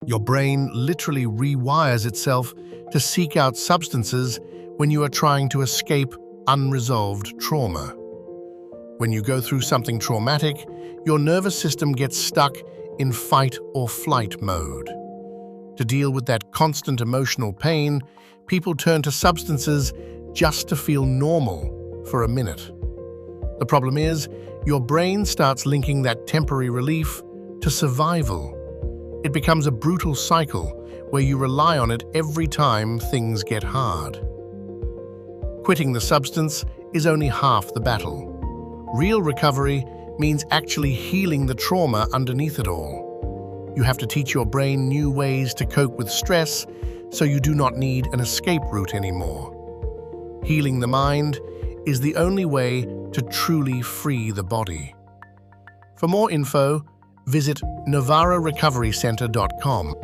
Your brain literally rewires itself to seek out substances when you are trying to escape unresolved trauma. When you go through something traumatic, your nervous system gets stuck in fight or flight mode. To deal with that constant emotional pain, people turn to substances just to feel normal for a minute. The problem is, your brain starts linking that temporary relief to survival. It becomes a brutal cycle where you rely on it every time things get hard. Quitting the substance is only half the battle. Real recovery means actually healing the trauma underneath it all. You have to teach your brain new ways to cope with stress so you do not need an escape route anymore. Healing the mind is the only way to truly free the body. For more info, visit novararecoverycenter.com.